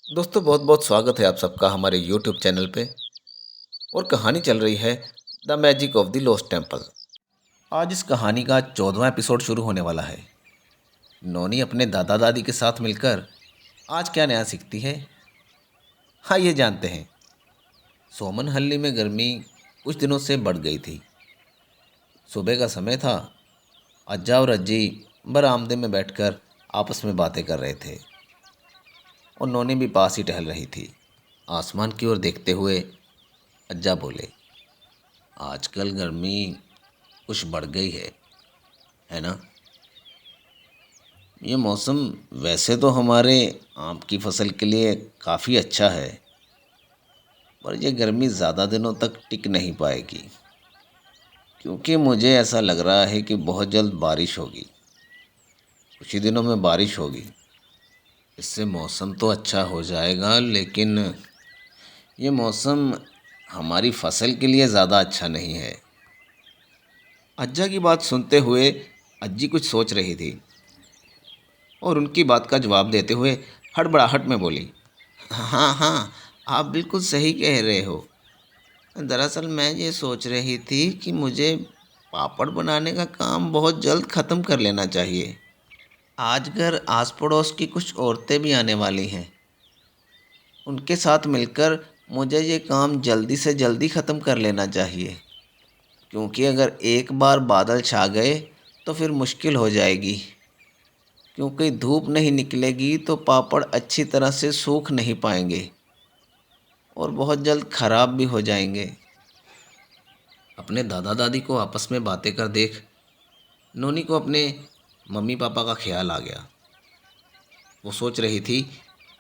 दोस्तों बहुत बहुत स्वागत है आप सबका हमारे YouTube चैनल पे। और कहानी चल रही है the magic of the lost temple. आज इस कहानी का 14वां एपिसोड शुरू होने वाला है। नोनी अपने दादा दादी के साथ मिलकर आज क्या नया सीखती है, हाँ ये जानते हैं। सोमनहल्ली में गर्मी कुछ दिनों से बढ़ गई थी। सुबह का समय था। अज्जा और अज्जी बरामदे में बैठकर आपस में बातें कर रहे थे और नोनी भी पास ही टहल रही थी। आसमान की ओर देखते हुए अज्जा बोले, आजकल गर्मी कुछ बढ़ गई है ना। ये मौसम वैसे तो हमारे आम की फसल के लिए काफ़ी अच्छा है, पर ये गर्मी ज़्यादा दिनों तक टिक नहीं पाएगी, क्योंकि मुझे ऐसा लग रहा है कि बहुत जल्द बारिश होगी। कुछ ही दिनों में बारिश होगी। इससे मौसम तो अच्छा हो जाएगा, लेकिन ये मौसम हमारी फसल के लिए ज़्यादा अच्छा नहीं है। अज्जा की बात सुनते हुए अज्जी कुछ सोच रही थी और उनकी बात का जवाब देते हुए हड़बड़ाहट में बोली, हाँ हाँ, आप बिल्कुल सही कह रहे हो। दरअसल मैं ये सोच रही थी कि मुझे पापड़ बनाने का काम बहुत जल्द ख़त्म कर लेना चाहिए। आज घर आस पड़ोस की कुछ औरतें भी आने वाली हैं। उनके साथ मिलकर मुझे ये काम जल्दी से जल्दी ख़त्म कर लेना चाहिए, क्योंकि अगर एक बार बादल छा गए तो फिर मुश्किल हो जाएगी। क्योंकि धूप नहीं निकलेगी तो पापड़ अच्छी तरह से सूख नहीं पाएंगे और बहुत जल्द ख़राब भी हो जाएंगे। अपने दादा दादी को आपस में बातें कर देख नोनी को अपने मम्मी पापा का ख्याल आ गया। वो सोच रही थी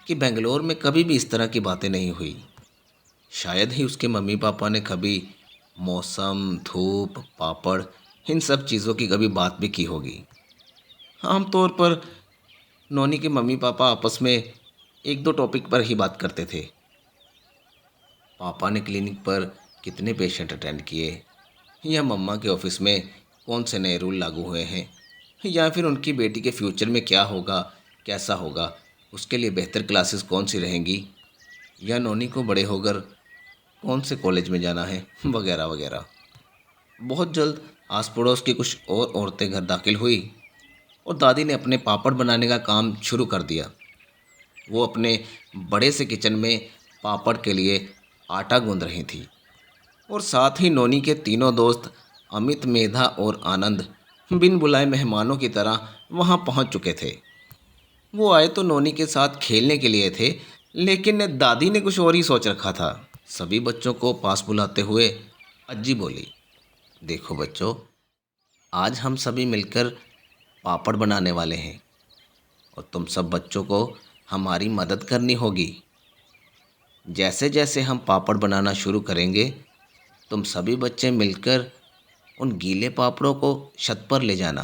कि बेंगलोर में कभी भी इस तरह की बातें नहीं हुई। शायद ही उसके मम्मी पापा ने कभी मौसम, धूप, पापड़, इन सब चीज़ों की कभी बात भी की होगी। आमतौर पर नोनी के मम्मी पापा आपस में एक दो टॉपिक पर ही बात करते थे। पापा ने क्लिनिक पर कितने पेशेंट अटेंड किए, या मम्मा के ऑफिस में कौन से नए रूल लागू हुए हैं, या फिर उनकी बेटी के फ्यूचर में क्या होगा, कैसा होगा, उसके लिए बेहतर क्लासेस कौन सी रहेंगी, या नोनी को बड़े होकर कौन से कॉलेज में जाना है, वगैरह वगैरह। बहुत जल्द आस पड़ोस की कुछ और औरतें घर दाखिल हुई और दादी ने अपने पापड़ बनाने का काम शुरू कर दिया। वो अपने बड़े से किचन में पापड़ के लिए आटा गूंद रही थी और साथ ही नोनी के तीनों दोस्त अमित, मेधा और आनंद बिन बुलाए मेहमानों की तरह वहां पहुंच चुके थे। वो आए तो नोनी के साथ खेलने के लिए थे, लेकिन दादी ने कुछ और ही सोच रखा था। सभी बच्चों को पास बुलाते हुए अज्जी बोली, देखो बच्चों, आज हम सभी मिलकर पापड़ बनाने वाले हैं और तुम सब बच्चों को हमारी मदद करनी होगी। जैसे जैसे हम पापड़ बनाना शुरू करेंगे, तुम सभी बच्चे मिलकर उन गीले पापड़ों को छत पर ले जाना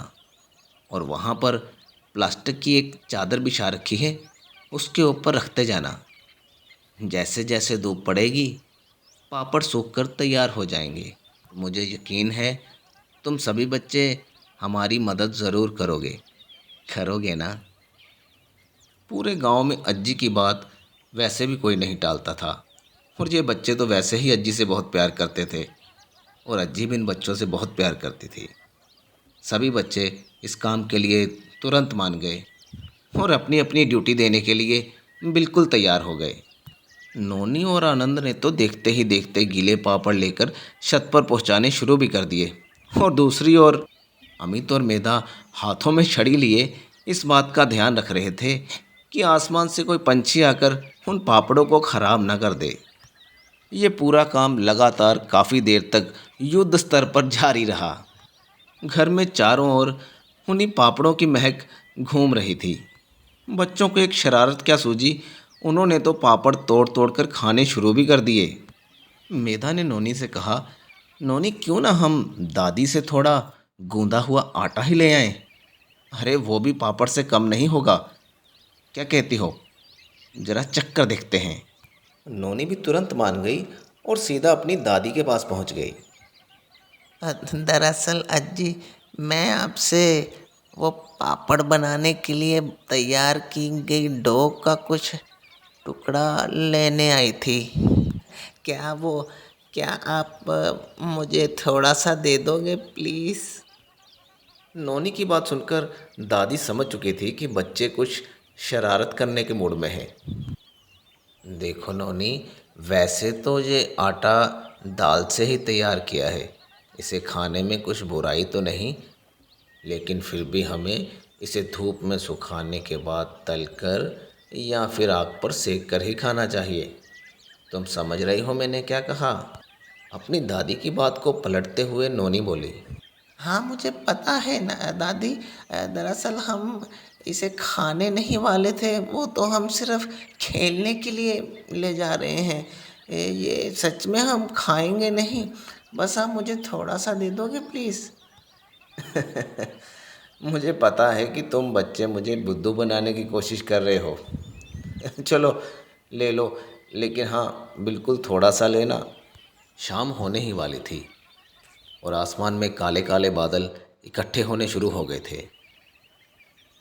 और वहाँ पर प्लास्टिक की एक चादर बिछा रखी है, उसके ऊपर रखते जाना। जैसे जैसे धूप पड़ेगी पापड़ सूखकर तैयार हो जाएंगे। मुझे यकीन है तुम सभी बच्चे हमारी मदद ज़रूर करोगे। करोगे ना। पूरे गांव में अज्जी की बात वैसे भी कोई नहीं टालता था और ये बच्चे तो वैसे ही अज्जी से बहुत प्यार करते थे और अज्जी भी इन बच्चों से बहुत प्यार करती थी। सभी बच्चे इस काम के लिए तुरंत मान गए और अपनी अपनी ड्यूटी देने के लिए बिल्कुल तैयार हो गए। नोनी और आनंद ने तो देखते ही देखते गीले पापड़ लेकर छत पर पहुंचाने शुरू भी कर दिए और दूसरी ओर अमित और मेधा हाथों में छड़ी लिए इस बात का ध्यान रख रहे थे कि आसमान से कोई पंछी आकर उन पापड़ों को खराब न कर दे। ये पूरा काम लगातार काफ़ी देर तक युद्ध स्तर पर जारी रहा। घर में चारों ओर उन्हीं पापड़ों की महक घूम रही थी। बच्चों को एक शरारत क्या सूझी, उन्होंने तो पापड़ तोड़ तोड़ कर खाने शुरू भी कर दिए। मेधा ने नोनी से कहा, नोनी क्यों ना हम दादी से थोड़ा गूंदा हुआ आटा ही ले आएं। अरे वो भी पापड़ से कम नहीं होगा, क्या कहती हो, जरा चक्कर देखते हैं। नोनी भी तुरंत मान गई और सीधा अपनी दादी के पास पहुंच गई। दरअसल अज्जी, मैं आपसे वो पापड़ बनाने के लिए तैयार की गई डो का कुछ टुकड़ा लेने आई थी। क्या वो क्या आप मुझे थोड़ा सा दे दोगे प्लीज़? नोनी की बात सुनकर दादी समझ चुकी थी कि बच्चे कुछ शरारत करने के मूड में है। देखो नोनी, वैसे तो ये आटा दाल से ही तैयार किया है, इसे खाने में कुछ बुराई तो नहीं, लेकिन फिर भी हमें इसे धूप में सुखाने के बाद तलकर या फिर आग पर सेक कर ही खाना चाहिए। तुम समझ रही हो मैंने क्या कहा? अपनी दादी की बात को पलटते हुए नोनी बोली। हाँ, मुझे पता है ना दादी। दरअसल हम इसे खाने नहीं वाले थे, वो तो हम सिर्फ खेलने के लिए ले जा रहे हैं। ये सच में हम खाएंगे नहीं। बस आप मुझे थोड़ा सा दे दोगे प्लीज़? मुझे पता है कि तुम बच्चे मुझे बुद्धू बनाने की कोशिश कर रहे हो। चलो ले लो, लेकिन हाँ बिल्कुल थोड़ा सा लेना। शाम होने ही वाली थी और आसमान में काले काले बादल इकट्ठे होने शुरू हो गए थे।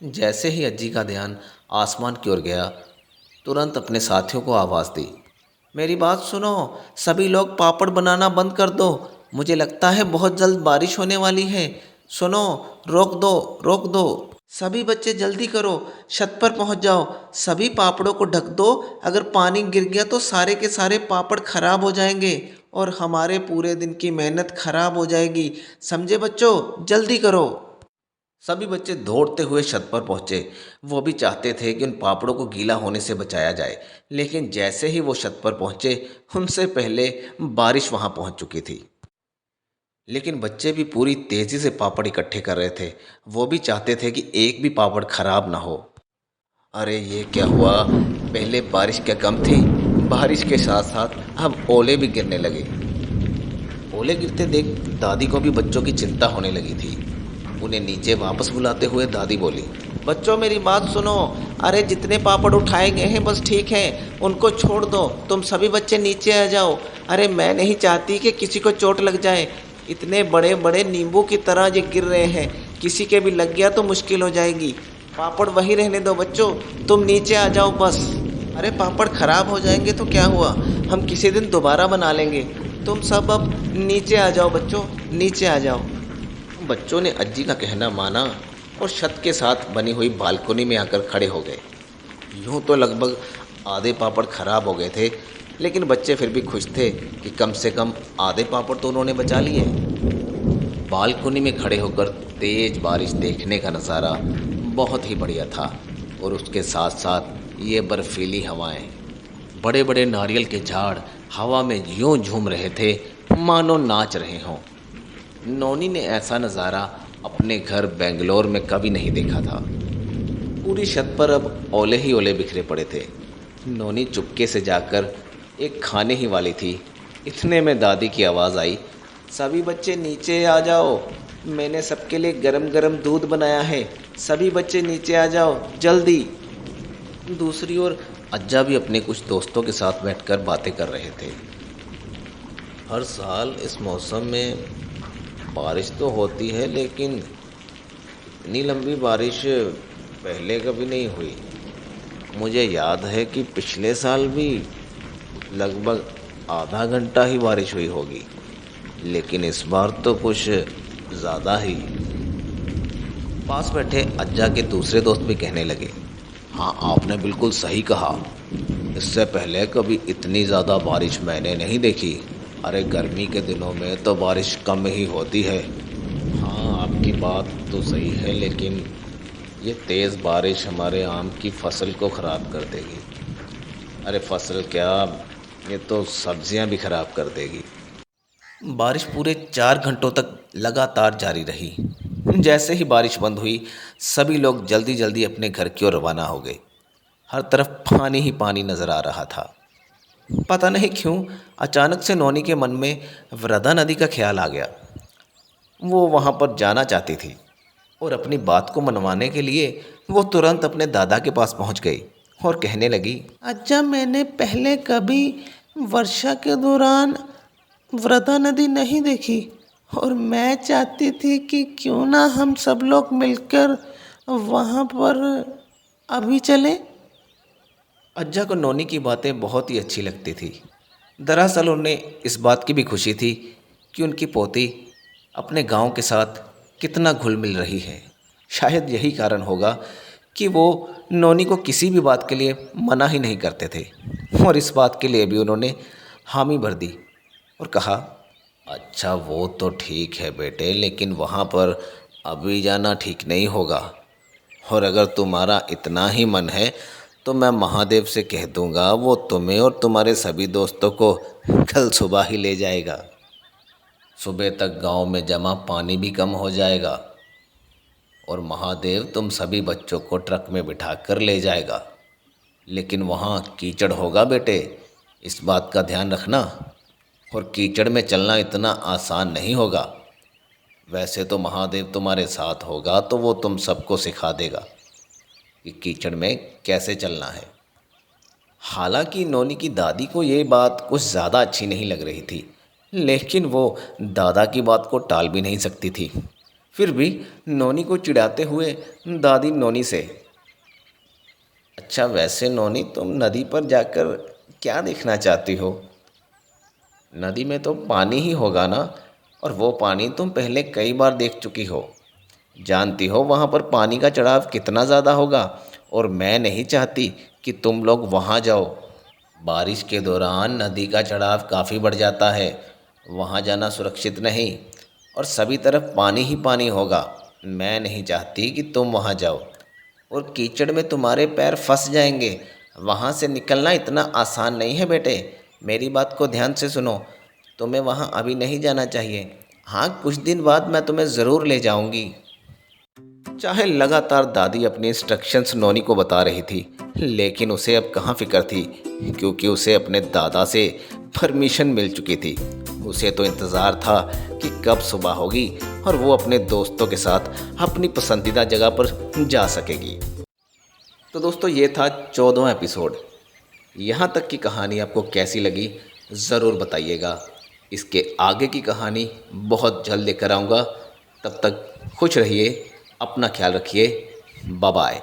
जैसे ही अज्जी का ध्यान आसमान की ओर गया, तुरंत अपने साथियों को आवाज़ दी। मेरी बात सुनो, सभी लोग पापड़ बनाना बंद कर दो। मुझे लगता है बहुत जल्द बारिश होने वाली है। सुनो, रोक दो, रोक दो। सभी बच्चे जल्दी करो, छत पर पहुंच जाओ। सभी पापड़ों को ढक दो। अगर पानी गिर गया तो सारे के सारे पापड़ खराब हो जाएंगे और हमारे पूरे दिन की मेहनत खराब हो जाएगी। समझे बच्चों, जल्दी करो। सभी बच्चे दौड़ते हुए छत पर पहुंचे। वो भी चाहते थे कि उन पापड़ों को गीला होने से बचाया जाए, लेकिन जैसे ही वो छत पर पहुंचे, उनसे पहले बारिश वहां पहुंच चुकी थी। लेकिन बच्चे भी पूरी तेजी से पापड़ इकट्ठे कर रहे थे। वो भी चाहते थे कि एक भी पापड़ खराब ना हो। अरे ये क्या हुआ? पहले बारिश क्या कम थी, बारिश के साथ साथ अब ओले भी गिरने लगे। ओले गिरते देख दादी को भी बच्चों की चिंता होने लगी थी। उन्हें नीचे वापस बुलाते हुए दादी बोली। बच्चों मेरी बात सुनो। अरे जितने पापड़ उठाए गए हैं बस ठीक है, उनको छोड़ दो। तुम सभी बच्चे नीचे आ जाओ। अरे मैं नहीं चाहती कि किसी को चोट लग जाए। इतने बड़े बड़े नींबू की तरह ये गिर रहे हैं, किसी के भी लग गया तो मुश्किल हो जाएगी। पापड़ वहीं रहने दो बच्चों, तुम नीचे आ जाओ बस। अरे पापड़ खराब हो जाएंगे तो क्या हुआ, हम किसी दिन दोबारा बना लेंगे। तुम सब अब नीचे आ जाओ बच्चों, नीचे आ जाओ। बच्चों ने अज्जी का कहना माना और छत के साथ बनी हुई बालकनी में आकर खड़े हो गए। यूं तो लगभग आधे पापड़ खराब हो गए थे, लेकिन बच्चे फिर भी खुश थे कि कम से कम आधे पापड़ तो उन्होंने बचा लिए। बालकनी में खड़े होकर तेज बारिश देखने का नज़ारा बहुत ही बढ़िया था और उसके साथ साथ ये बर्फीली हवाएं, बड़े बड़े नारियल के झाड़ हवा में यूं झूम रहे थे मानो नाच रहे हों। नोनी ने ऐसा नज़ारा अपने घर बेंगलोर में कभी नहीं देखा था। पूरी छत पर अब ओले ही ओले बिखरे पड़े थे। नोनी चुपके से जाकर एक खाने ही वाली थी। इतने में दादी की आवाज़ आई। सभी बच्चे नीचे आ जाओ, मैंने सबके लिए गरम गरम दूध बनाया है। सभी बच्चे नीचे आ जाओ जल्दी। दूसरी ओर अज्जा भी अपने कुछ दोस्तों के साथ बैठकर बातें कर रहे थे। हर साल इस मौसम में बारिश तो होती है, लेकिन इतनी लंबी बारिश पहले कभी नहीं हुई। मुझे याद है कि पिछले साल भी लगभग आधा घंटा ही बारिश हुई होगी, लेकिन इस बार तो कुछ ज़्यादा ही। पास बैठे अज्जा के दूसरे दोस्त भी कहने लगे। हाँ आपने बिल्कुल सही कहा, इससे पहले कभी इतनी ज़्यादा बारिश मैंने नहीं देखी। अरे गर्मी के दिनों में तो बारिश कम ही होती है। हाँ आपकी बात तो सही है, लेकिन ये तेज़ बारिश हमारे आम की फसल को ख़राब कर देगी। अरे फसल क्या, ये तो सब्जियां भी ख़राब कर देगी। बारिश पूरे 4 घंटों तक लगातार जारी रही। जैसे ही बारिश बंद हुई, सभी लोग जल्दी जल्दी अपने घर की ओर रवाना हो गए। हर तरफ पानी ही पानी नज़र आ रहा था। पता नहीं क्यों अचानक से नोनी के मन में वृदा नदी का ख्याल आ गया। वो वहाँ पर जाना चाहती थी और अपनी बात को मनवाने के लिए वो तुरंत अपने दादा के पास पहुँच गई और कहने लगी। अच्छा, मैंने पहले कभी वर्षा के दौरान वृदा नदी नहीं देखी और मैं चाहती थी कि क्यों ना हम सब लोग मिलकर वहाँ पर अभी चलें। अज्जा को नोनी की बातें बहुत ही अच्छी लगती थी। दरअसल उन्हें इस बात की भी खुशी थी कि उनकी पोती अपने गांव के साथ कितना घुल मिल रही है। शायद यही कारण होगा कि वो नोनी को किसी भी बात के लिए मना ही नहीं करते थे, और इस बात के लिए भी उन्होंने हामी भर दी और कहा, अच्छा वो तो ठीक है बेटे, लेकिन वहाँ पर अभी जाना ठीक नहीं होगा, और अगर तुम्हारा इतना ही मन है तो मैं महादेव से कह दूंगा, वो तुम्हें और तुम्हारे सभी दोस्तों को कल सुबह ही ले जाएगा। सुबह तक गांव में जमा पानी भी कम हो जाएगा और महादेव तुम सभी बच्चों को ट्रक में बिठा कर ले जाएगा। लेकिन वहाँ कीचड़ होगा बेटे, इस बात का ध्यान रखना, और कीचड़ में चलना इतना आसान नहीं होगा। वैसे तो महादेव तुम्हारे साथ होगा तो वो तुम सबको सिखा देगा कि कीचड़ में कैसे चलना है। हालांकि नोनी की दादी को ये बात कुछ ज़्यादा अच्छी नहीं लग रही थी, लेकिन वो दादा की बात को टाल भी नहीं सकती थी। फिर भी नोनी को चिढ़ाते हुए दादी नोनी से, अच्छा वैसे नोनी तुम नदी पर जाकर क्या देखना चाहती हो? नदी में तो पानी ही होगा ना, और वो पानी तुम पहले कई बार देख चुकी हो। जानती हो वहाँ पर पानी का चढ़ाव कितना ज़्यादा होगा, और मैं नहीं चाहती कि तुम लोग वहाँ जाओ। बारिश के दौरान नदी का चढ़ाव काफ़ी बढ़ जाता है, वहाँ जाना सुरक्षित नहीं, और सभी तरफ पानी ही पानी होगा। मैं नहीं चाहती कि तुम वहाँ जाओ, और कीचड़ में तुम्हारे पैर फंस जाएंगे। वहाँ से निकलना इतना आसान नहीं है बेटे, मेरी बात को ध्यान से सुनो। तुम्हें वहाँ अभी नहीं जाना चाहिए। हाँ, कुछ दिन बाद मैं तुम्हें ज़रूर ले जाऊँगी। चाहे लगातार दादी अपनी इंस्ट्रक्शंस नोनी को बता रही थी, लेकिन उसे अब कहाँ फिक्र थी, क्योंकि उसे अपने दादा से परमिशन मिल चुकी थी। उसे तो इंतज़ार था कि कब सुबह होगी और वो अपने दोस्तों के साथ अपनी पसंदीदा जगह पर जा सकेगी। तो दोस्तों, ये था 14वां एपिसोड। यहाँ तक की कहानी आपको कैसी लगी ज़रूर बताइएगा। इसके आगे की कहानी बहुत जल्द लेकर आऊँगा। तब तक खुश रहिए, अपना ख्याल रखिए। Bye bye.